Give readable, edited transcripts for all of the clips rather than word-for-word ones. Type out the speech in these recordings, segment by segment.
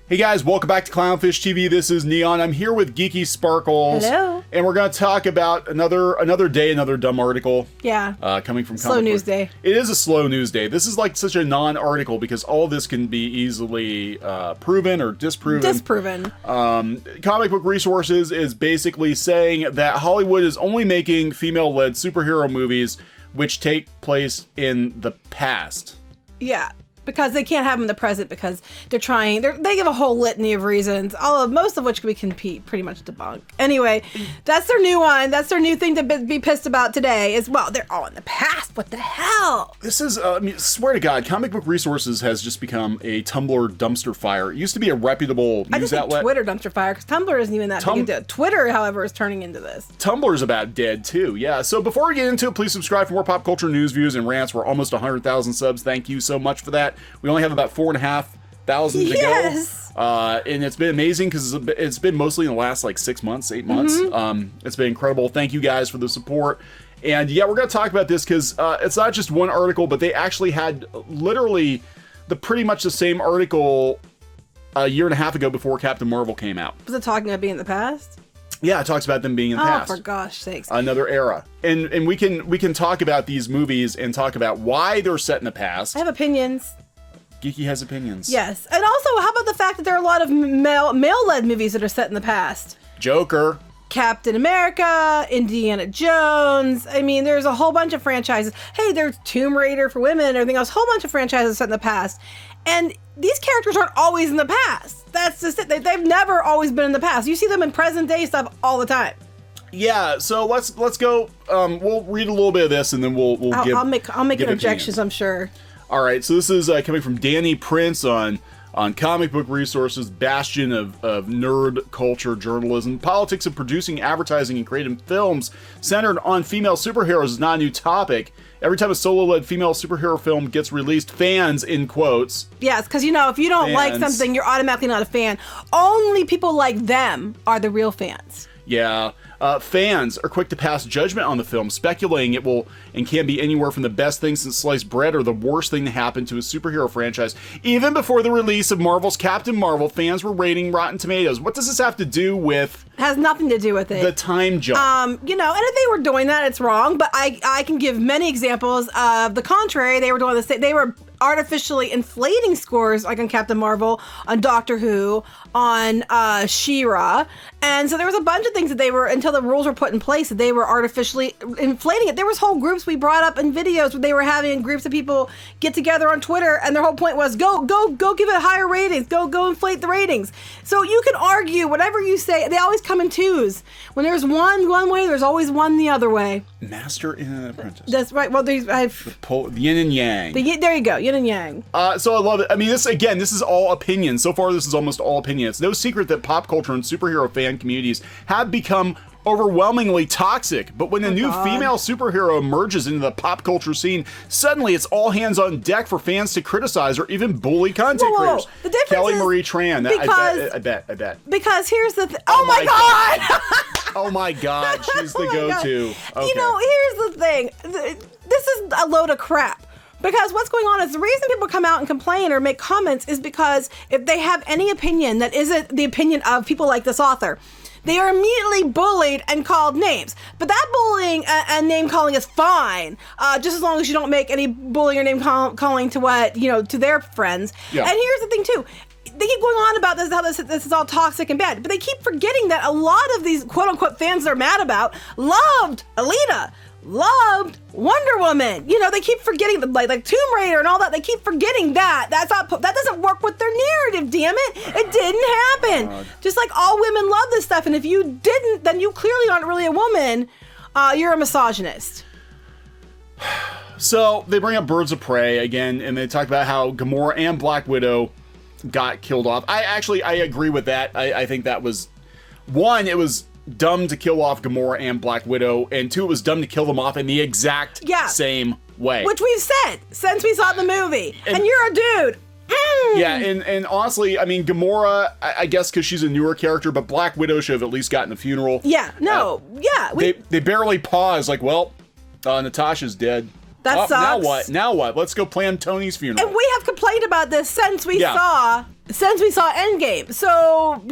Hey guys, welcome back to Clownfish TV. This is Kneon. I'm here with Geeky Sparkles. Hello. And we're going to talk about another day, another dumb article. Yeah. Coming from Slow news day. It is a slow news day. This is like such a non-article because all this can be easily proven or disproven. Disproven. Comic Book Resources is basically saying that Hollywood is only making female-led superhero movies which take place in the past. Yeah. Because they can't have them in the present because they give a whole litany of reasons, most of which we can pretty much debunk. Anyway, that's their new one. That's their new thing to be pissed about today is, well, they're all in the past. What the hell? This is, swear to God, Comic Book Resources has just become a Tumblr dumpster fire. It used to be a reputable news outlet. Twitter dumpster fire because Tumblr isn't even that big a deal. Twitter, however, is turning into this. Tumblr's about dead too, yeah. So before we get into it, please subscribe for more pop culture news, views, and rants. We're almost 100,000 subs. Thank you so much for that. We only have about 4,500 to go. And it's been amazing because it's been mostly in the last like 6 months, 8 months. It's been incredible. Thank you guys for the support. And yeah, we're going to talk about this because it's not just one article, but they actually had literally pretty much the same article a year and a half ago before Captain Marvel came out. Was it talking about being in the past? Yeah, it talks about them being in the past. Oh, for gosh sakes. Another era. And we can talk about these movies and talk about why they're set in the past. I have opinions. Geeky has opinions. Yes. And also, how about the fact that there are a lot of male-led movies that are set in the past? Joker. Captain America, Indiana Jones. I mean, there's a whole bunch of franchises. Hey, there's Tomb Raider for women and everything else. A whole bunch of franchises set in the past. And these characters aren't always in the past. That's just it. They've never always been in the past. You see them in present day stuff all the time. Yeah, so let's go. We'll read a little bit of this and then we'll give. I'll make objections, I'm sure. All right, so this is coming from Danny Prince on Comic Book Resources, bastion of nerd culture journalism. Politics of producing, advertising, and creating films centered on female superheroes is not a new topic. Every time a solo-led female superhero film gets released, fans, in quotes. Yes, because, if you don't like something, you're automatically not a fan. Only people like them are the real fans. Yeah. Fans are quick to pass judgment on the film, speculating it will and can be anywhere from the best thing since sliced bread or the worst thing to happen to a superhero franchise. Even before the release of Marvel's Captain Marvel, fans were rating Rotten Tomatoes. What does this have to do with... It has nothing to do with it. The time jump. And if they were doing that, it's wrong, but I can give many examples of the contrary. They were doing the same. They were artificially inflating scores, like on Captain Marvel, on Doctor Who, on She-Ra, and so there was a bunch of things that they were, until the rules were put in place, that they were artificially inflating it. There was whole groups we brought up in videos where they were having groups of people get together on Twitter, and their whole point was go give it higher ratings, go inflate the ratings. So you can argue whatever you say. They always come in twos. When there's one way, there's always one the other way. Master and apprentice. That's right. Well, the yin and yang. There you go. Yin and yang. So I love it. I mean, this is all opinion. So far, this is almost all opinion. It's no secret that pop culture and superhero fan communities have become overwhelmingly toxic. But when a new female superhero emerges into the pop culture scene, suddenly it's all hands on deck for fans to criticize or even bully content creators. The difference Kelly is Marie Tran. I bet. Because here's the oh my God! Oh my God, she's the go-to. Okay. Here's the thing. This is a load of crap. Because what's going on is the reason people come out and complain or make comments is because if they have any opinion that isn't the opinion of people like this author, they are immediately bullied and called names. But that bullying and name calling is fine, just as long as you don't make any bullying or name calling to to their friends. Yeah. And here's the thing too. They keep going on about this, how this is all toxic and bad, but they keep forgetting that a lot of these quote-unquote fans they're mad about loved Alita, loved Wonder Woman. They keep forgetting like Tomb Raider and all that. They keep forgetting that. That doesn't work with their narrative, damn it. It didn't happen. Just like all women love this stuff, and if you didn't, then you clearly aren't really a woman. You're a misogynist. So they bring up Birds of Prey again, and they talk about how Gamora and Black Widow got killed off. I agree with that. I think that was, one, it was dumb to kill off Gamora and Black Widow, and two, it was dumb to kill them off in the exact same way. Which we've said since we saw the movie. And you're a dude. Yeah, and honestly, I mean, Gamora, I guess because she's a newer character, but Black Widow should have at least gotten a funeral. Yeah, no, They barely pause, like, well, Natasha's dead. That sucks. Now what? Let's go plan Tony's funeral. And we have complained about this since we saw Endgame. So,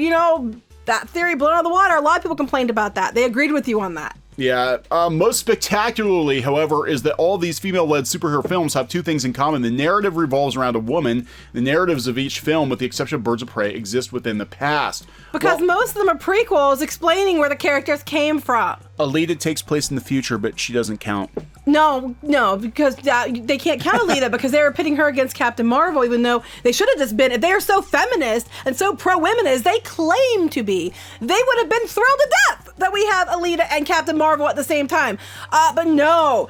that theory blown out of the water. A lot of people complained about that. They agreed with you on that. Yeah. Most spectacularly, however, is that all these female-led superhero films have two things in common. The narrative revolves around a woman. The narratives of each film, with the exception of Birds of Prey, exist within the past. Because most of them are prequels explaining where the characters came from. Alita takes place in the future, but she doesn't count. No, because they can't count Alita because they were pitting her against Captain Marvel, even though they should have just been. If they are so feminist and so pro-women as they claim to be, they would have been thrilled to death that we have Alita and Captain Marvel at the same time. But no.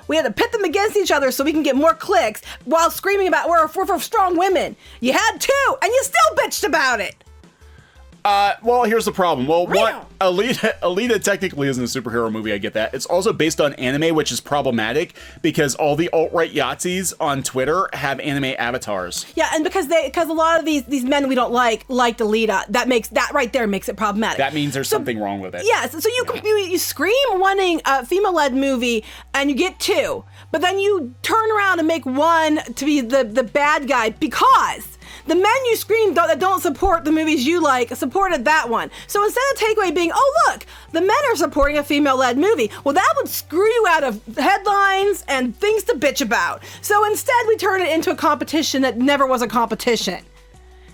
We had to pit them against each other so we can get more clicks while screaming about we're for strong women. You had two, and you still bitched about it. Well, here's the problem. Well, Alita technically isn't a superhero movie, I get that. It's also based on anime, which is problematic because all the alt-right Yahtzees on Twitter have anime avatars. Yeah, and because a lot of these men we don't liked Alita, that right there makes it problematic. That means there's something wrong with it. Yes, so you scream wanting a female-led movie and you get two, but then you turn around and make one to be the bad guy because the men you scream that don't support the movies you like supported that one. So instead of takeaway being, oh look, the men are supporting a female-led movie, well that would screw you out of headlines and things to bitch about. So instead we turn it into a competition that never was a competition.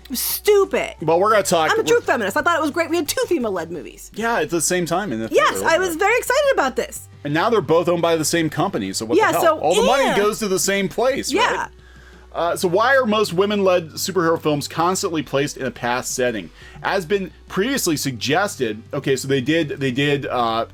It was stupid. Well, we're going to talk... I'm a true feminist. I thought it was great we had two female-led movies. Yeah, at the same time in the Yes, theater, I was very excited about this. And now they're both owned by the same company, so what the hell? All the money goes to the same place, right? Yeah. So why are most women-led superhero films constantly placed in a past setting? As been previously suggested, okay, so they did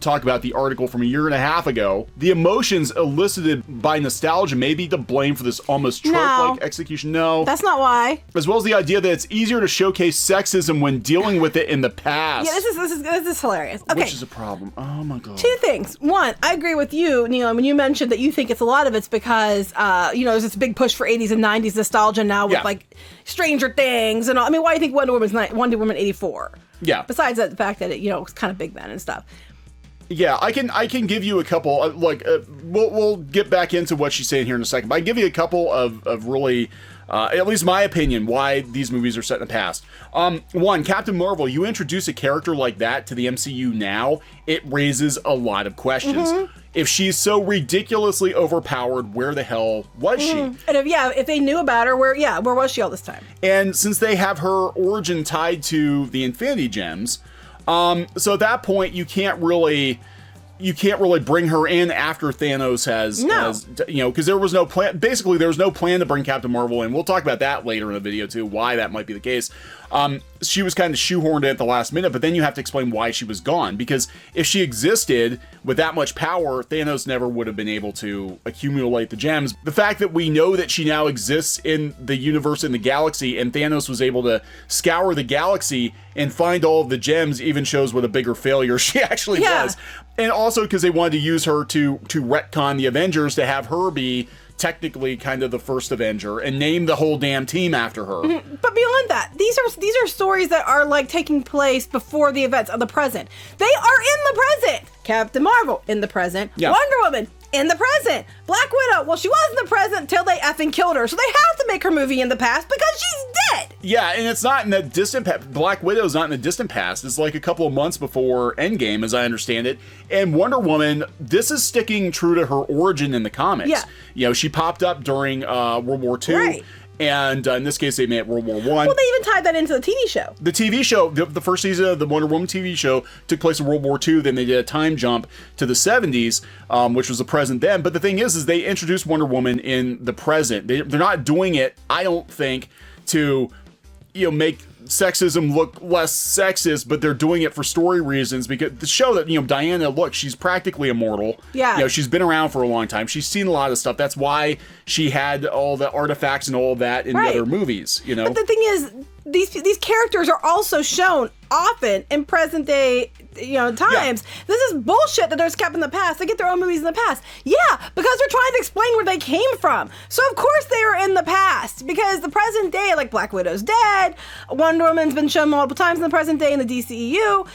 talk about the article from a year and a half ago. The emotions elicited by nostalgia may be to blame for this almost trope-like execution. No. That's not why. As well as the idea that it's easier to showcase sexism when dealing with it in the past. Yeah, this is hilarious. Okay. Which is a problem. Oh my god. Two things. One, I agree with you, Kneon, when you mentioned that you think it's a lot of it's because, there's this big push for 80s and 90s nostalgia now with like Stranger Things and all. I mean, why do you think Wonder Woman 84? Yeah. Besides the fact that it, it's kind of big then and stuff. Yeah, I can give you a couple. We'll get back into what she's saying here in a second. But I can give you a couple of really, at least my opinion, why these movies are set in the past. One, Captain Marvel. You introduce a character like that to the MCU now, it raises a lot of questions. Mm-hmm. If she's so ridiculously overpowered, where the hell was she? And if they knew about her, where was she all this time? And since they have her origin tied to the Infinity Gems, so at that point you can't really bring her in after Thanos has because there was no plan. Basically, there was no plan to bring Captain Marvel in. We'll talk about that later in the video too, why that might be the case. She was kind of shoehorned in at the last minute, but then you have to explain why she was gone, because if she existed with that much power, Thanos never would have been able to accumulate the gems. The fact that we know that she now exists in the universe, in the galaxy, and Thanos was able to scour the galaxy and find all of the gems even shows what a bigger failure she actually was. And also because they wanted to use her to retcon the Avengers, to have her be technically kind of the first Avenger and name the whole damn team after her. Mm-hmm. But beyond that, these are stories that are like taking place before the events of the present. They are in the present. Captain Marvel in the present. Yeah. Wonder Woman in the present. Black Widow, well, she was in the present until they effing killed her. So they have to make her movie in the past because she's dead. Yeah, and it's not in the distant past. Black Widow's not in the distant past. It's like a couple of months before Endgame, as I understand it. And Wonder Woman, this is sticking true to her origin in the comics. Yeah. She popped up during World War II. Right. And in this case, they made it World War I. Well, they even tied that into the TV show. The TV show, the first season of the Wonder Woman TV show took place in World War II. Then they did a time jump to the 70s, which was the present then. But the thing is they introduced Wonder Woman in the present. They're not doing it, I don't think, to make sexism look less sexist, but they're doing it for story reasons, because the show that Diana, look, she's practically immortal. Yeah, she's been around for a long time. She's seen a lot of stuff. That's why she had all the artifacts and all of that in the other movies. But the thing is, these characters are also shown often in present day times. Yeah. This is bullshit that there's Cap in the past. They get their own movies in the past. Yeah, because they're trying to explain where they came from. So of course they are in the past, because the present day, like Black Widow's dead, Wonder Woman's been shown multiple times in the present day in the DCEU.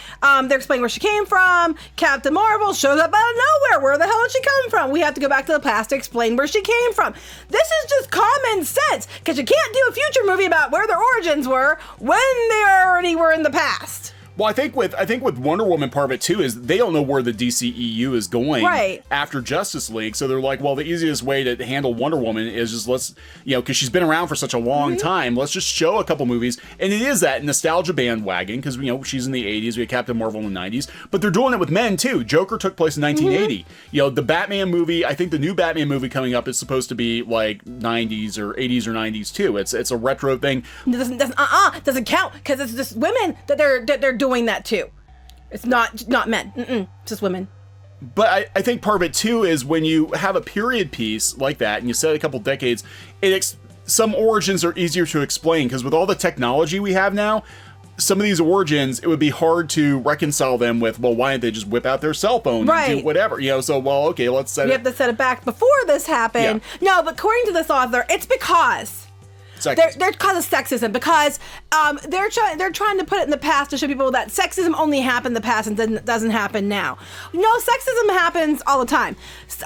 They're explaining where she came from. Captain Marvel shows up out of nowhere. Where the hell did she come from? We have to go back to the past to explain where she came from. This is just common sense, because you can't do a future movie about where their origins were when they already were in the past. Well, I think with Wonder Woman, part of it too is they don't know where the DCEU is going after Justice League, so they're like, well, the easiest way to handle Wonder Woman is just let's, because she's been around for such a long time, let's just show a couple movies, and it is that nostalgia bandwagon, because she's in the 80s, we had Captain Marvel in the 90s, but they're doing it with men too. Joker took place in 1980. The Batman movie, I think the new Batman movie coming up is supposed to be like 90s or 80s or 90s too. It's a retro thing. Doesn't count, because it's just women that they're doing that too. It's not men. It's just women. But I think part of it too is when you have a period piece like that and you set a couple decades, some origins are easier to explain, because with all the technology we have now, some of these origins, it would be hard to reconcile them with, well, why didn't they just whip out their cell phone and do whatever? So, well, okay, let's set it. You have to set it back before this happened. Yeah. No, but according to this author, it's because they're because of sexism, because they're trying to put it in the past to show people that sexism only happened in the past and doesn't happen now. No, sexism happens all the time.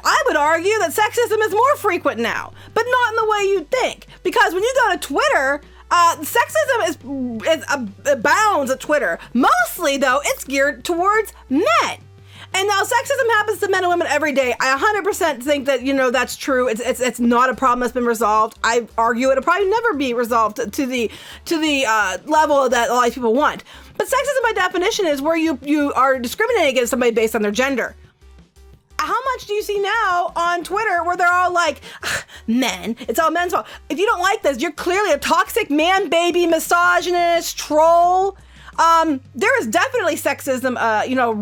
I would argue that sexism is more frequent now, but not in the way you think, because when you go to Twitter, sexism abounds at Twitter. Mostly, though, it's geared towards men. And now sexism happens to men and women every day. I 100% think that, that's true. It's not a problem that's been resolved. I argue it'll probably never be resolved to the level that a lot of people want. But sexism by definition is where you are discriminating against somebody based on their gender. How much do you see now on Twitter where they're all like, men, it's all men's fault. If you don't like this, you're clearly a toxic man, baby, misogynist, troll. There is definitely sexism,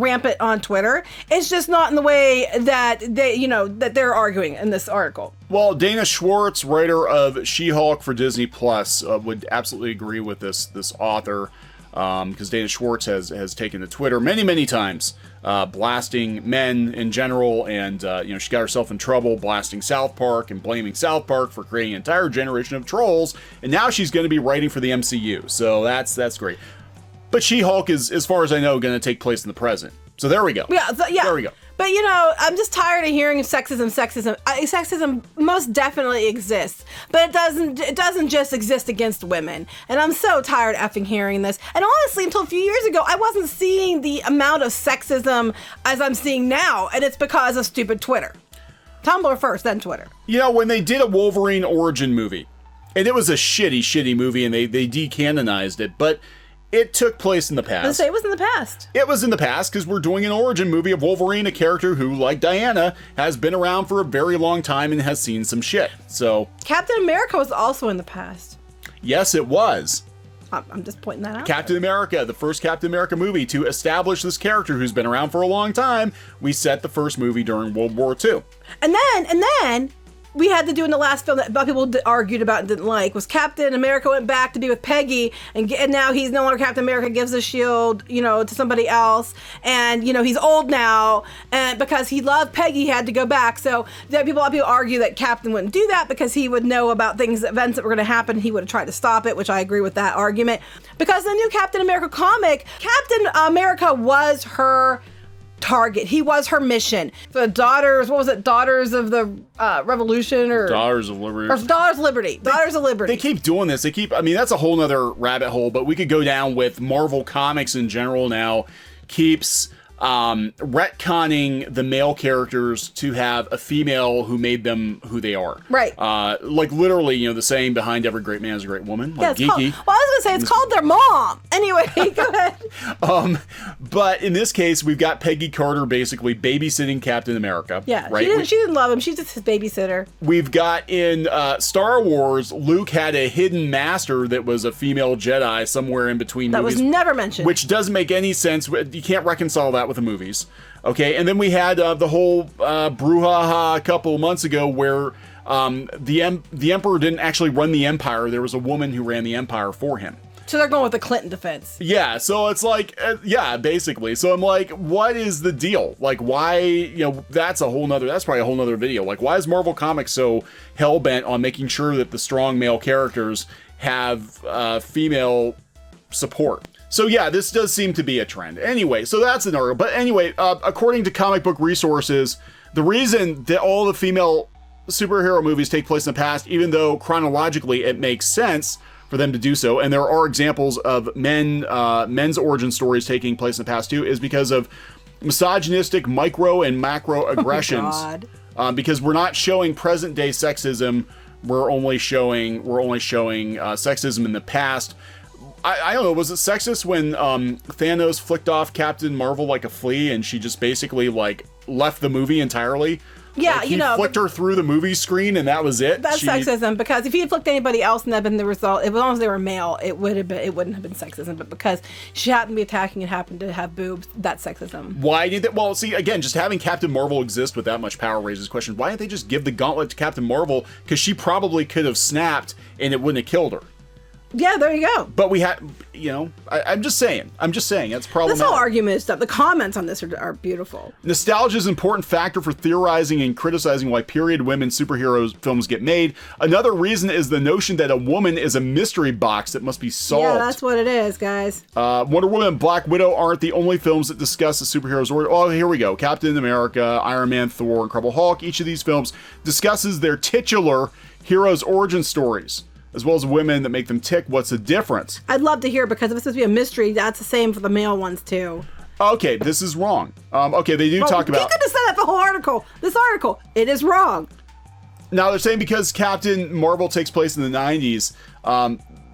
rampant on Twitter. It's just not in the way that that they're arguing in this article. Well, Dana Schwartz, writer of She-Hulk for Disney Plus, would absolutely agree with this author, because Dana Schwartz has taken to Twitter many times, blasting men in general, and she got herself in trouble blasting South Park and blaming South Park for creating an entire generation of trolls, and now she's going to be writing for the MCU. So that's great. But She-Hulk is, as far as I know, going to take place in the present. So there we go. Yeah. There we go. But, I'm just tired of hearing sexism. Sexism most definitely exists. But it doesn't just exist against women. And I'm so tired of effing hearing this. And honestly, until a few years ago, I wasn't seeing the amount of sexism as I'm seeing now. And it's because of stupid Twitter. Tumblr first, then Twitter. When they did a Wolverine origin movie, and it was a shitty movie, and they decanonized it, but it took place in the past. Let's say it was in the past. It was in the past because we're doing an origin movie of Wolverine, a character who, like Diana, has been around for a very long time and has seen some shit. So Captain America was also in the past. Yes, it was. I'm just pointing that out. Captain America, the first Captain America movie to establish this character who's been around for a long time. We set the first movie during World War II. And then we had to do in the last film that people argued about and didn't like was Captain America went back to be with Peggy, and now he's no longer Captain America, gives the shield, to somebody else, and he's old now, and because he loved Peggy, he had to go back. So a lot of people argue that Captain wouldn't do that because he would know about events that were going to happen. He would have tried to stop it, which I agree with that argument. Because the new Captain America comic, Captain America was her target. He was her mission. The Daughters of the Revolution, or Daughters of Liberty. Or Daughters of Liberty. Daughters of Liberty. They keep doing this. That's a whole nother rabbit hole, but we could go down with Marvel Comics in general now keeps retconning the male characters to have a female who made them who they are. Right. Like literally, the saying behind every great man is a great woman. Like Geeky. I was going to say it's called their mom. Anyway, go ahead. But in this case, we've got Peggy Carter basically babysitting Captain America. Yeah. Right? She didn't love him. She's just his babysitter. We've got in Star Wars, Luke had a hidden master that was a female Jedi somewhere in between movies. That was never mentioned. Which doesn't make any sense. You can't reconcile that with the movies. Okay, and then we had the whole brouhaha a couple of months ago where the Emperor didn't actually run the Empire. There was a woman who ran the Empire for him. So they're going with the Clinton defense. Yeah, so it's like, yeah, basically. So I'm like, what is the deal? Like, why, you know, that's probably a whole nother video. Like, why is Marvel Comics so hell-bent on making sure that the strong male characters have female support? So yeah, this does seem to be a trend. Anyway, so that's an article. But anyway, according to Comic Book Resources, the reason that all the female superhero movies take place in the past, even though chronologically it makes sense for them to do so, and there are examples of men's origin stories taking place in the past too, is because of misogynistic micro and macro aggressions. Because we're not showing present day sexism, we're only showing sexism in the past. I don't know, was it sexist when Thanos flicked off Captain Marvel like a flea and she just basically like left the movie entirely? Yeah, like, he flicked her through the movie screen and that was it. That's sexism, because if he had flicked anybody else and that had been the result, as long as they were male, it wouldn't have been sexism. But because she happened to be attacking and happened to have boobs, that's sexism. Why did that? Well, see, again, just having Captain Marvel exist with that much power raises question. Why didn't they just give the gauntlet to Captain Marvel? Because she probably could have snapped and it wouldn't have killed her. Yeah, there you go. But we had, you know, I'm just saying, that's problematic. This whole argument stuff, the comments on this are beautiful. Nostalgia is an important factor for theorizing and criticizing why period women superheroes films get made. Another reason is the notion that a woman is a mystery box that must be solved. Yeah, that's what it is, guys. Wonder Woman and Black Widow aren't the only films that discuss the superheroes. Oh, here we go. Captain America, Iron Man, Thor, Incredible Hulk. Each of these films discusses their titular heroes' origin stories, as well as women that make them tick. What's the difference? I'd love to hear, because if it's supposed to be a mystery, that's the same for the male ones too. Okay, this is wrong. Okay, they do talk about... You could have said that the whole article. This article, it is wrong. Now, they're saying because Captain Marvel takes place in the 90s,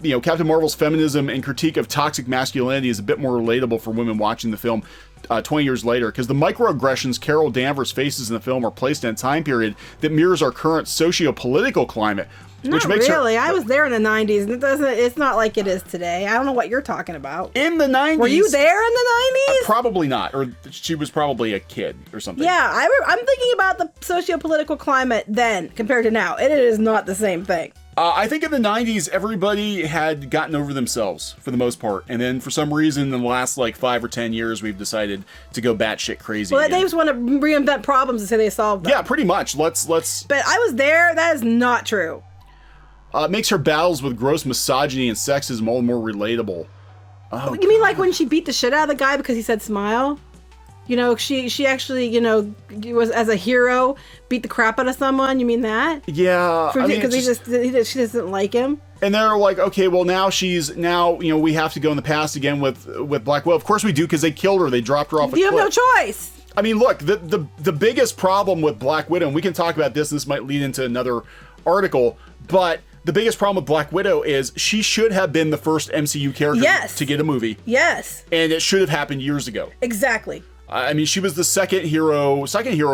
you know, Captain Marvel's feminism and critique of toxic masculinity is a bit more relatable for women watching the film 20 years later, because the microaggressions Carol Danvers faces in the film are placed in a time period that mirrors our current socio-political climate. Not really. I was there in the 90s, and it's not like it is today. I don't know what you're talking about. In the 90s? Were you there in the 90s? Probably not. Or she was probably a kid or something. Yeah, I'm thinking about the socio-political climate then compared to now. It is not the same thing. I think in the 90s, everybody had gotten over themselves for the most part. And then for some reason, in the last like 5 or 10 years, we've decided to go batshit crazy. Well, again. they just want to reinvent problems and say they solved them. Yeah, pretty much. Let's. But I was there. That is not true. It makes her battles with gross misogyny and sexism all the more relatable. Oh, you mean like when she beat the shit out of the guy because he said smile? You know, she actually, you know, was as a hero, beat the crap out of someone. You mean that? Yeah. Because she doesn't like him. And they're like, okay, well now you know, we have to go in the past again with Black Widow. Of course we do, because they killed her. They dropped her off a cliff. You have no choice. I mean, look, the biggest problem with Black Widow, and we can talk about this, and this might lead into another article, but the biggest problem with Black Widow is she should have been the first MCU character to get a movie. Yes. And it should have happened years ago. Exactly. I mean, she was the second hero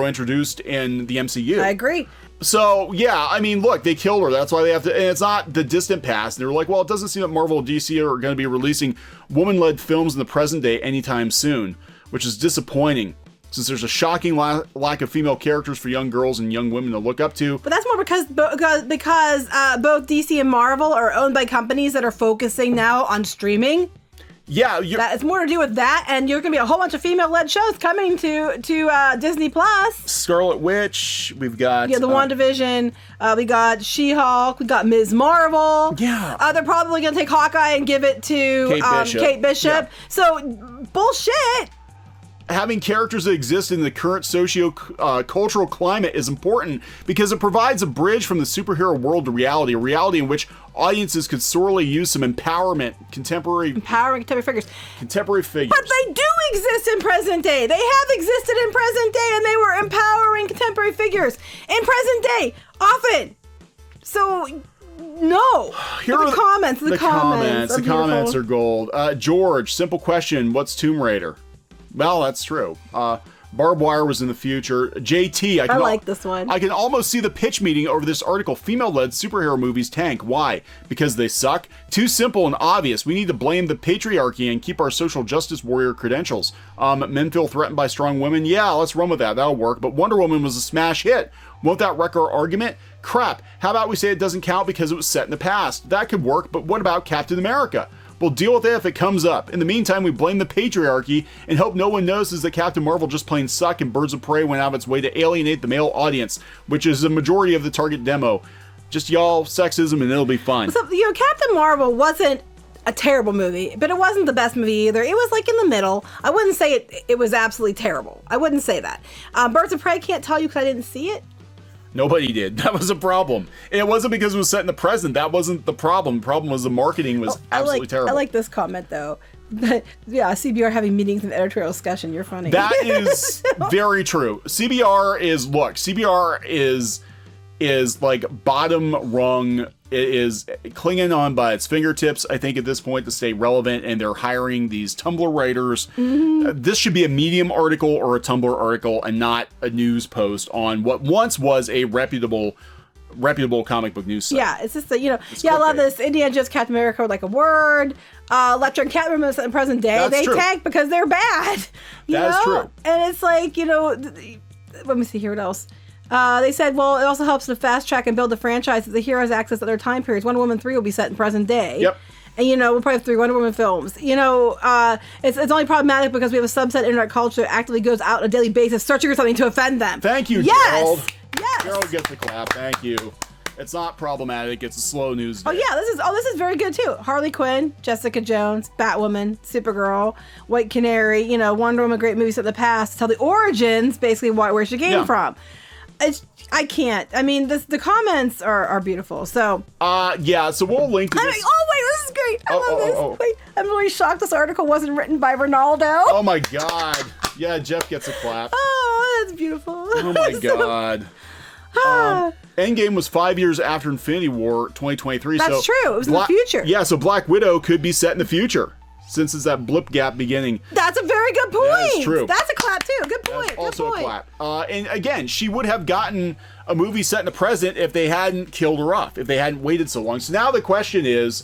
introduced in the MCU. I agree. So, yeah, I mean, look, they killed her. That's why they have to, and it's not the distant past. They're like, well, it doesn't seem that Marvel and DC are going to be releasing woman-led films in the present day anytime soon, which is disappointing, since there's a shocking lack of female characters for young girls and young women to look up to. But that's more because both DC and Marvel are owned by companies that are focusing now on streaming. Yeah, it's more to do with that, and you're gonna be a whole bunch of female-led shows coming to Disney Plus. Scarlet Witch, we've got the WandaVision, we got She-Hulk, we got Ms. Marvel. Yeah, they're probably gonna take Hawkeye and give it to Kate Bishop. Yeah. So bullshit. Having characters that exist in the current socio-cultural climate is important because it provides a bridge from the superhero world to reality, a reality in which audiences could sorely use some empowering contemporary figures. Contemporary figures. But they do exist in present day. They have existed in present day, and they were empowering contemporary figures in present day, often. So... No. Here are the comments. The comments are gold. George, simple question. What's Tomb Raider? Well, that's true. Barbed Wire was in the future. JT, I like this one. I can almost see the pitch meeting over this article. Female-led superhero movies tank. Why? Because they suck? Too simple and obvious. We need to blame the patriarchy and keep our social justice warrior credentials. Men feel threatened by strong women? Yeah, let's run with that. That'll work. But Wonder Woman was a smash hit. Won't that wreck our argument? Crap. How about we say it doesn't count because it was set in the past? That could work, but what about Captain America? We'll deal with it if it comes up. In the meantime, we blame the patriarchy and hope no one notices that Captain Marvel just plain suck and Birds of Prey went out of its way to alienate the male audience, which is the majority of the target demo. Just y'all sexism and it'll be fun. So, Captain Marvel wasn't a terrible movie, but it wasn't the best movie either. It was like in the middle. I wouldn't say it was absolutely terrible. I wouldn't say that. Birds of Prey, can't tell you because I didn't see it. Nobody did. That was a problem. And it wasn't because it was set in the present. That wasn't the problem. The problem was the marketing was absolutely terrible. I like this comment though. Yeah, CBR having meetings and editorial discussion. You're funny. That is very true. CBR is like bottom rung. It is clinging on by its fingertips, I think, at this point to stay relevant, and they're hiring these Tumblr writers. This should be a Medium article or a Tumblr article and not a news post on what once was a reputable comic book news site. Yeah, it's just that, I love this. Indiana Jones, Captain America were like a word. Electra and Catwoman in the present day, That's they true. tank because they're bad. That is true. And it's like, let me see here what else. They said, well, it also helps to fast track and build the franchise that the heroes access at their time periods. Wonder Woman 3 will be set in present day. Yep. And, we'll probably have 3 Wonder Woman films. It's only problematic because we have a subset of internet culture that actively goes out on a daily basis searching for something to offend them. Thank you, yes! Gerald. Yes! Gerald gets the clap. Thank you. It's not problematic. It's a slow news day. Oh, yeah. This is very good, too. Harley Quinn, Jessica Jones, Batwoman, Supergirl, White Canary, Wonder Woman, great movies of the past. Tell the origins, basically, where she came from. I can't. I mean, the comments are beautiful. So so we'll link to this. This is great. I love this. Wait, I'm really shocked this article wasn't written by Ronaldo. Oh my god. Yeah, Jeff gets a clap. Oh, that's beautiful. Oh my god. Endgame was 5 years after Infinity War 2023. That's true. It was in the future. Yeah, so Black Widow could be set in the future. Since it's that blip gap beginning. That's a very good point. That's true. That's a clap too. Good point. That's also a clap. And again, she would have gotten a movie set in the present if they hadn't killed her off, if they hadn't waited so long. So now the question is,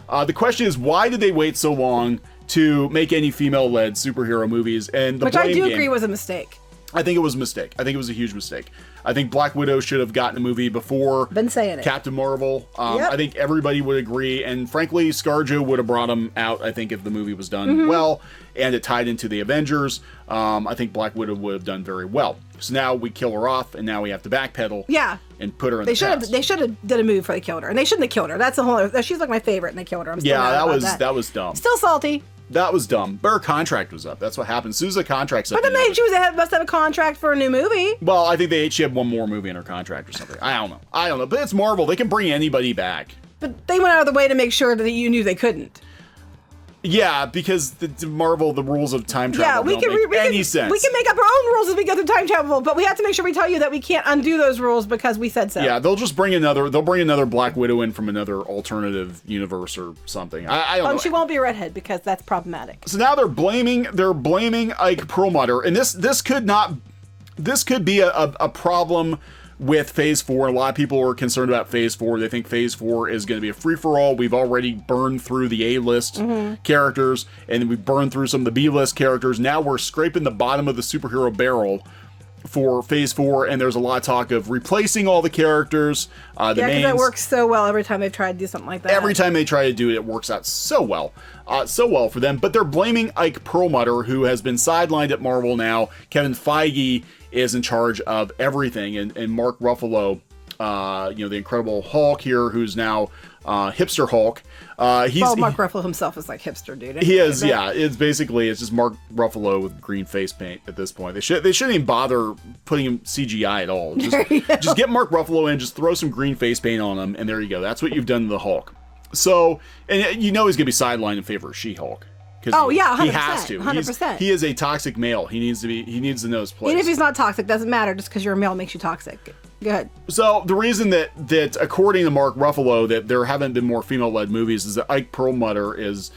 why did they wait so long to make any female-led superhero movies? And which I do agree was a mistake. I think it was a mistake. I think it was a huge mistake. I think Black Widow should have gotten a movie before Been saying it. Captain Marvel. Yep. I think everybody would agree. And frankly, ScarJo would have brought him out, I think, if the movie was done well and it tied into the Avengers. I think Black Widow would have done very well. So now we kill her off and now we have to backpedal. Yeah. And put her in the past. They should have did a move before they killed her. And they shouldn't have killed her. That's a whole other, she's like my favorite and they killed her. I'm still mad about that was dumb. Still salty. That was dumb. But her contract was up. That's what happened. As soon as the contract's up. But then must have a contract for a new movie. Well, I think she had one more movie in her contract or something. I don't know. But it's Marvel. They can bring anybody back. But they went out of the way to make sure that you knew they couldn't. Yeah, because the Marvel, the rules of time travel don't make any sense. We can make up our own rules as we go through time travel, but we have to make sure we tell you that we can't undo those rules because we said so. Yeah, they'll bring another Black Widow in from another alternative universe or something. I don't know. She won't be a redhead because that's problematic. So now they're blaming Ike Perlmutter, and this could be a problem with Phase 4. A lot of people are concerned about Phase 4. They think Phase 4 is going to be a free-for-all. We've already burned through the A-list characters, and we've burned through some of the B-list characters. Now we're scraping the bottom of the superhero barrel for Phase 4, and there's a lot of talk of replacing all the characters. Because that works so well every time they've tried to do something like that. Every time they try to do it, it works out so well for them. But they're blaming Ike Perlmutter, who has been sidelined at Marvel now. Kevin Feige is in charge of everything, and Mark Ruffalo, the Incredible Hulk here, who's now Hipster Hulk. Mark Ruffalo himself is like hipster dude. He is, yeah. It's just Mark Ruffalo with green face paint at this point. They shouldn't even bother putting him CGI at all. Just get Mark Ruffalo in, just throw some green face paint on him, and there you go. That's what you've done to the Hulk. So, and he's going to be sidelined in favor of She-Hulk. Oh yeah, 100%, he has to. 100%. He is a toxic male. He needs to know his place. Even if he's not toxic, doesn't matter. Just because you're a male makes you toxic. Go ahead. So the reason that according to Mark Ruffalo that there haven't been more female-led movies is that Ike Perlmutter is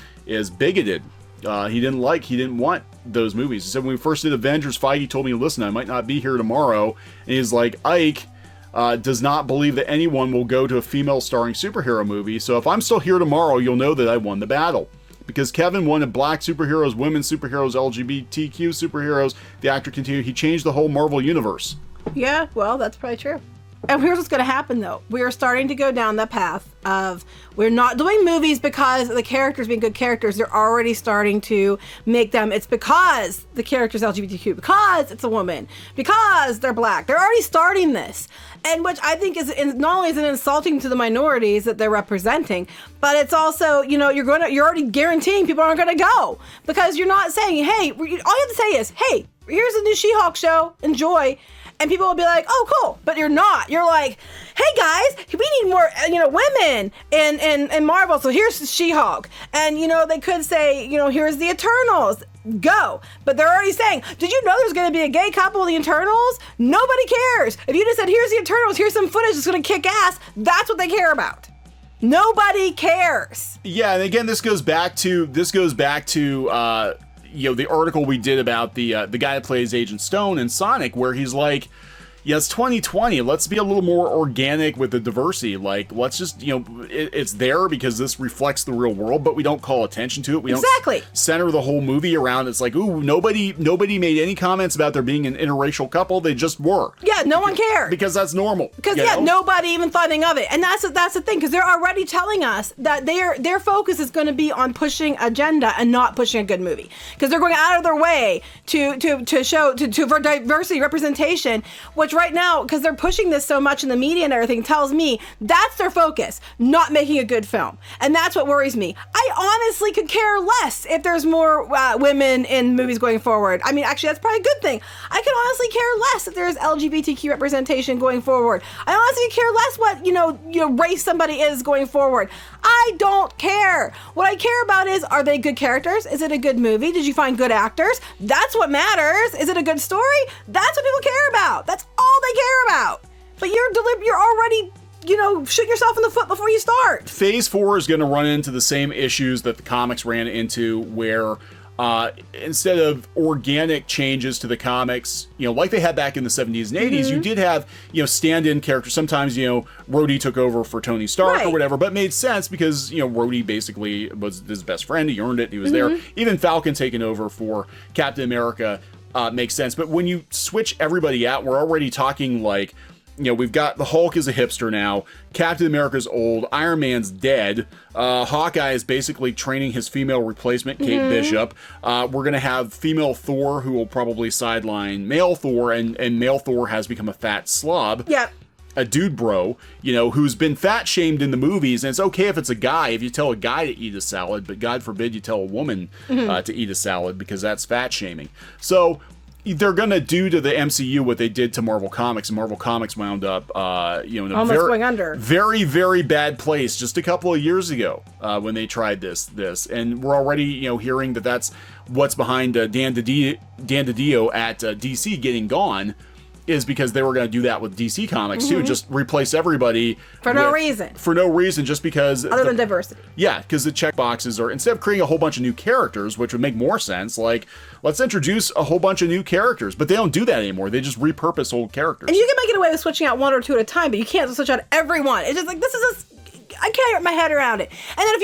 bigoted. He didn't want those movies. He said when we first did Avengers, Feige told me, listen, I might not be here tomorrow, and he's like, Ike does not believe that anyone will go to a female starring superhero movie. So if I'm still here tomorrow, you'll know that I won the battle. Because Kevin wanted black superheroes, women superheroes, LGBTQ superheroes. The actor continued, he changed the whole Marvel universe. Yeah, well, that's probably true. And here's what's going to happen, though. We are starting to go down the path of we're not doing movies because the characters being good characters. They're already starting to make them. It's because the character's LGBTQ, because it's a woman, because they're black. They're already starting this. And which I think is not only is it insulting to the minorities that they're representing, but it's also, you know, you're already guaranteeing people aren't going to go because you're not saying, hey, all you have to say is, hey, here's a new She-Hulk show, enjoy. And people will be like, oh, cool. But you're not. You're like, hey, guys, we need more, you know, women in Marvel. So here's She-Hulk. And, you know, they could say, you know, here's the Eternals. Go. But they're already saying, did you know there's going to be a gay couple in the Eternals? Nobody cares. If you just said, here's the Eternals, here's some footage that's going to kick ass, that's what they care about. Nobody cares. Yeah, and again, this goes back to you know, the article we did about the guy that plays Agent Stone in Sonic, where he's like, yeah, it's 2020. Let's be a little more organic with the diversity. Like, let's just, you know, it's there because this reflects the real world, but we don't call attention to it. We don't center the whole movie around. It's like, ooh, nobody made any comments about there being an interracial couple. They just were. Yeah, no one cared. Because that's normal. Because, yeah, nobody even thought anything of it. And that's the thing, because they're already telling us that their focus is going to be on pushing agenda and not pushing a good movie. Because they're going out of their way to show for diversity representation, which right now, because they're pushing this so much in the media and everything, tells me that's their focus, not making a good film. And that's what worries me. I honestly could care less if there's more women in movies going forward. I mean, actually, that's probably a good thing. I could honestly care less if there's LGBTQ representation going forward. I honestly care less what, you know, race somebody is going forward. I don't care. What I care about is, are they good characters? Is it a good movie? Did you find good actors? That's what matters. Is it a good story? That's what people care about. That's all they care about. But you're already, you know, shooting yourself in the foot before you start. Phase 4 is going to run into the same issues that the comics ran into, where instead of organic changes to the comics, you know, like they had back in the 70s and 80s, you did have, you know, stand-in characters. Sometimes, you know, Rhodey took over for Tony Stark or whatever, but it made sense because, you know, Rhodey basically was his best friend. He earned it. He was there. Even Falcon taking over for Captain America makes sense. But when you switch everybody out, we're already talking like, you know, we've got the Hulk is a hipster now, Captain America's old, Iron Man's dead, Hawkeye is basically training his female replacement, Kate Bishop. We're going to have female Thor who will probably sideline male Thor, and male Thor has become a fat slob. Yep. A dude bro, you know, who's been fat shamed in the movies, and it's okay if it's a guy, if you tell a guy to eat a salad, but God forbid you tell a woman to eat a salad, because that's fat shaming. So they're gonna do to the MCU what they did to Marvel Comics, and Marvel Comics wound up, you know, in a almost going under. Very, very bad place just a couple of years ago when they tried this, and we're already, you know, hearing that that's what's behind Dan DiDio at DC getting gone. Is because they were going to do that with DC Comics too, just replace everybody for no reason. For no reason, just because other than diversity. Yeah, because the check boxes are, instead of creating a whole bunch of new characters, which would make more sense, like let's introduce a whole bunch of new characters. But they don't do that anymore. They just repurpose old characters. And you can make it away with switching out one or two at a time, but you can't switch out everyone. It's just like I can't get my head around it. And then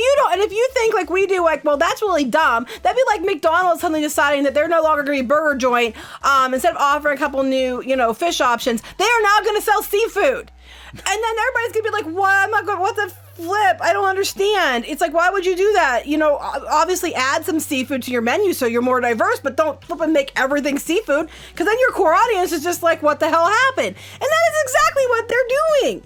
if you think like we do, like, well, that's really dumb. That'd be like McDonald's suddenly deciding that they're no longer going to be a burger joint. Instead of offering a couple new, you know, fish options, they are now going to sell seafood. And then everybody's going to be like, what? I'm not going. What the flip? I don't understand. It's like, why would you do that? You know, obviously add some seafood to your menu so you're more diverse, but don't flip and make everything seafood, because then your core audience is just like, what the hell happened? And that is exactly what they're doing.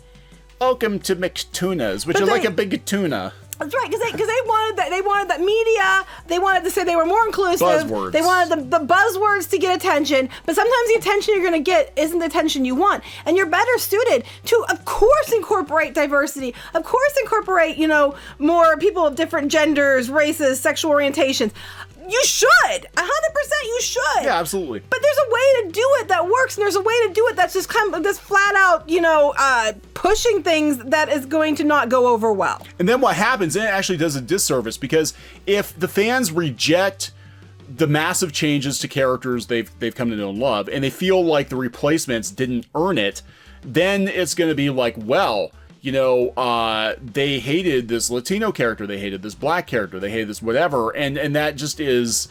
Welcome to mixed tunas. Would you like a big tuna? That's right, because they wanted that. They wanted that media. They wanted to say they were more inclusive. Buzzwords. They wanted the buzzwords to get attention. But sometimes the attention you're going to get isn't the attention you want, and you're better suited to, of course, incorporate diversity. Of course, incorporate, you know, more people of different genders, races, sexual orientations. You should. 100% you should. Yeah, absolutely. But there's a way to do it that works, and there's a way to do it that's just kind of this flat out, you know, pushing things that is going to not go over well. And then what happens, and it actually does a disservice, because if the fans reject the massive changes to characters they've come to know and love, and they feel like the replacements didn't earn it, then it's going to be like, well, you know, they hated this Latino character, they hated this black character, they hated this whatever, and that just is,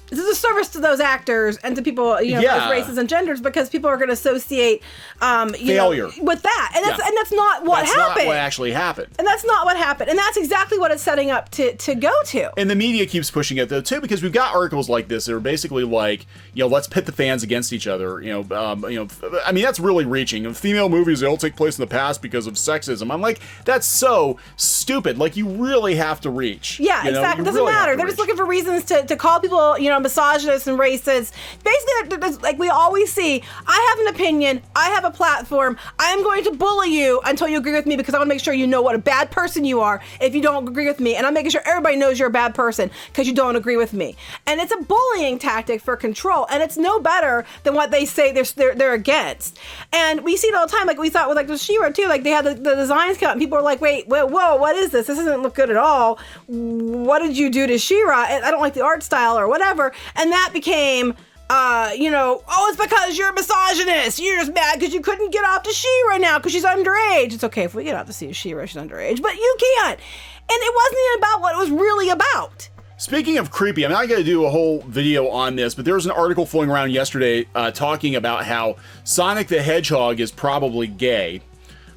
this is a service to those actors and to people, those races and genders, because people are going to associate failure with that, and that's not what happened. That's not what actually happened. And that's not what happened, and that's exactly what it's setting up to go to. And the media keeps pushing it though too, because we've got articles like this that are basically like, let's pit the fans against each other. I mean, that's really reaching. Female movies, they all take place in the past because of sexism. I'm like, that's so stupid. Like, you really have to reach. Yeah, exactly. It doesn't matter. They're just looking for reasons to call people, misogynists and racist. Basically, like we always see, I have an opinion, I have a platform, I am going to bully you until you agree with me, because I want to make sure you know what a bad person you are if you don't agree with me, and I'm making sure everybody knows you're a bad person because you don't agree with me. And it's a bullying tactic for control, and it's no better than what they say they're against. And we see it all the time, like we thought with like the She-Ra too, like they had the designs come out and people were like, whoa, what is this? This doesn't look good at all. What did you do to She-Ra? I don't like the art style or whatever. And that became, it's because you're a misogynist. You're just mad because you couldn't get off to She-Ra now because she's underage. It's okay if we get out to see She-Ra, she's underage, but you can't. And it wasn't even about what it was really about. Speaking of creepy, I mean, I got to do a whole video on this, but there was an article floating around yesterday talking about how Sonic the Hedgehog is probably gay.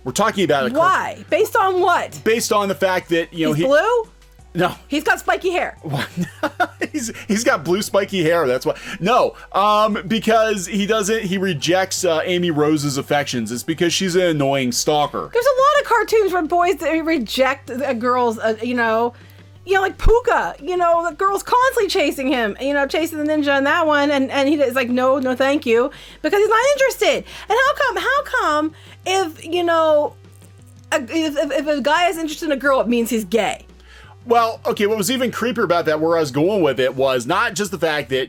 We're talking about why? Based on what? Based on the fact that, he's blue? No. He's got spiky hair. he's got blue spiky hair. That's why. No, because he rejects Amy Rose's affections. It's because she's an annoying stalker. There's a lot of cartoons where boys that reject a girl's, like Puka, the girl's constantly chasing him, chasing the ninja in that one. And he's like, no, thank you. Because he's not interested. And how come if a guy is interested in a girl, it means he's gay? Well, okay, what was even creepier about that, where I was going with it, was not just the fact that,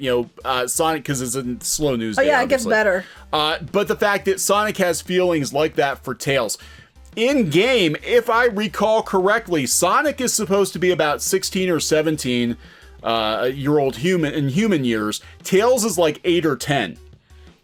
Sonic, because it's in slow news day, it gets better. But the fact that Sonic has feelings like that for Tails. In-game, if I recall correctly, Sonic is supposed to be about 16 or 17 year old human years. Tails is like 8 or 10.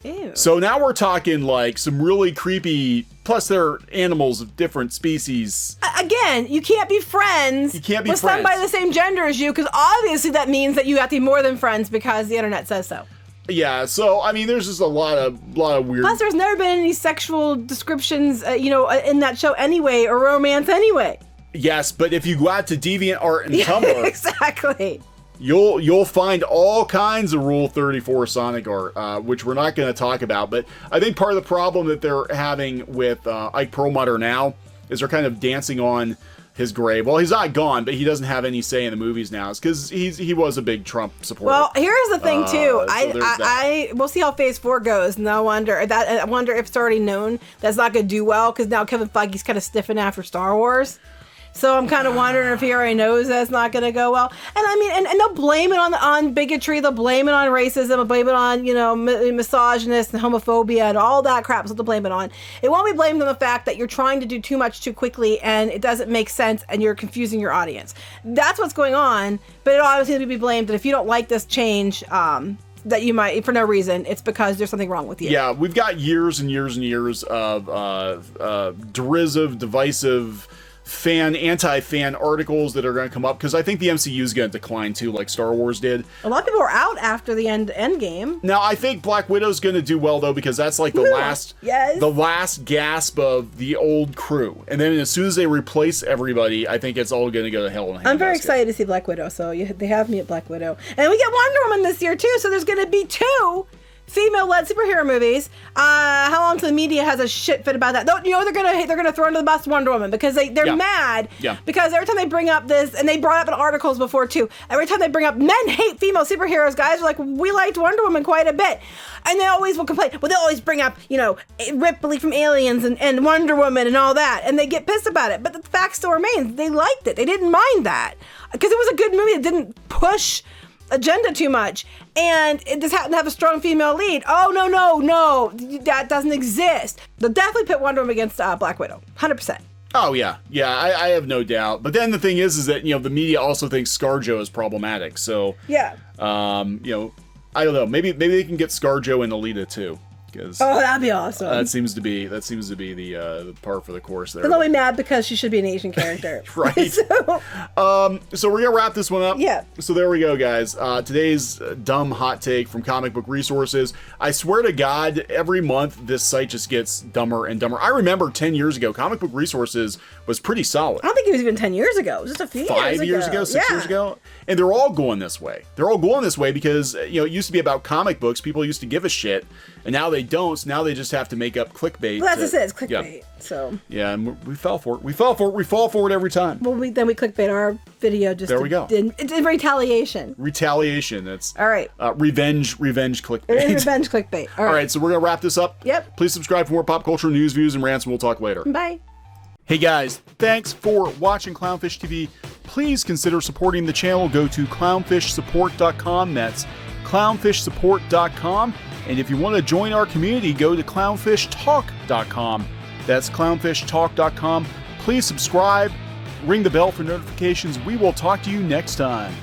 Ew. So now we're talking like some really creepy, plus they're animals of different species. Again, you can't be friends with somebody the same gender as you, because obviously that means that you have to be more than friends because the internet says so. Yeah, so I mean, there's just a lot of weird. Plus, there's never been any sexual descriptions, in that show anyway, or romance anyway. Yes, but if you go out to DeviantArt and Tumblr, exactly, you'll find all kinds of Rule 34 Sonic art, which we're not going to talk about. But I think part of the problem that they're having with Ike Perlmutter now is they're kind of dancing on his grave. Well, he's not gone, but he doesn't have any say in the movies now. It's because he was a big Trump supporter. Well, here's the thing too. We'll see how Phase 4 goes, and I wonder if it's already known that's not going to do well, because now Kevin Feige's kind of stiffing after Star Wars. So I'm kind of wondering if he already knows that's not going to go well. And I mean, and they'll blame it on bigotry, they'll blame it on racism, they'll blame it on, misogynist and homophobia and all that crap. So they'll blame it on. It won't be blamed on the fact that you're trying to do too much too quickly and it doesn't make sense and you're confusing your audience. That's what's going on. But it obviously be blamed that if you don't like this change, that you might, for no reason, it's because there's something wrong with you. Yeah, we've got years and years and years of derisive, divisive, anti-fan articles that are going to come up, because I think the MCU is going to decline too, like Star Wars did. A lot of people are out after the end game. Now, I think Black Widow's going to do well though, because that's like the last gasp of the old crew, and then as soon as they replace everybody, I think it's all going to go to hell in a handbasket. I'm very excited to see Black Widow, so they have me at Black Widow, and we get Wonder Woman this year too. So there's going to be 2 female-led superhero movies. How long till the media has a shit fit about that? They're gonna throw under the bus Wonder Woman, because they're mad. Yeah. Because every time they bring up this, and they brought up in articles before too, every time they bring up men hate female superheroes, guys are like, we liked Wonder Woman quite a bit, and they always will complain. Well, they'll always bring up Ripley from Aliens and Wonder Woman and all that, and they get pissed about it. But the fact still remains, they liked it. They didn't mind that because it was a good movie that didn't push agenda too much, and it just happened to have a strong female lead. Oh, no, that doesn't exist. They'll definitely pit Wonder Woman against Black Widow, 100%. Oh yeah, I have no doubt. But then the thing is that the media also thinks ScarJo is problematic. So yeah, I don't know. Maybe they can get ScarJo and Alita too. Because that'd be awesome. that seems to be the par for the course there. Then they'll be mad because she should be an Asian character. Right. So we're gonna wrap this one up. Yeah. So there we go, guys. Today's dumb hot take from Comic Book Resources. I swear to God, every month this site just gets dumber and dumber. I remember 10 years ago, Comic Book Resources was pretty solid. I don't think it was even 10 years ago. It was just a few 5 years ago, 6 years ago. And they're all going this way. They're all going this way because, you know, it used to be about comic books. People used to give a shit. And now they don't. So now they just have to make up clickbait. Well, that's it. It's clickbait. Yeah. So. Yeah, and we fell for it. We fall for it every time. Well, then we clickbait our video just there we go. It's in retaliation. Retaliation. That's all right. Revenge clickbait. Revenge clickbait. All right, so we're going to wrap this up. Yep. Please subscribe for more pop culture news, views, and rants, and we'll talk later. Bye. Hey guys, thanks for watching Clownfish TV. Please consider supporting the channel. Go to clownfishsupport.com. That's clownfishsupport.com. And if you want to join our community, go to clownfishtalk.com. That's clownfishtalk.com. Please subscribe, ring the bell for notifications. We will talk to you next time.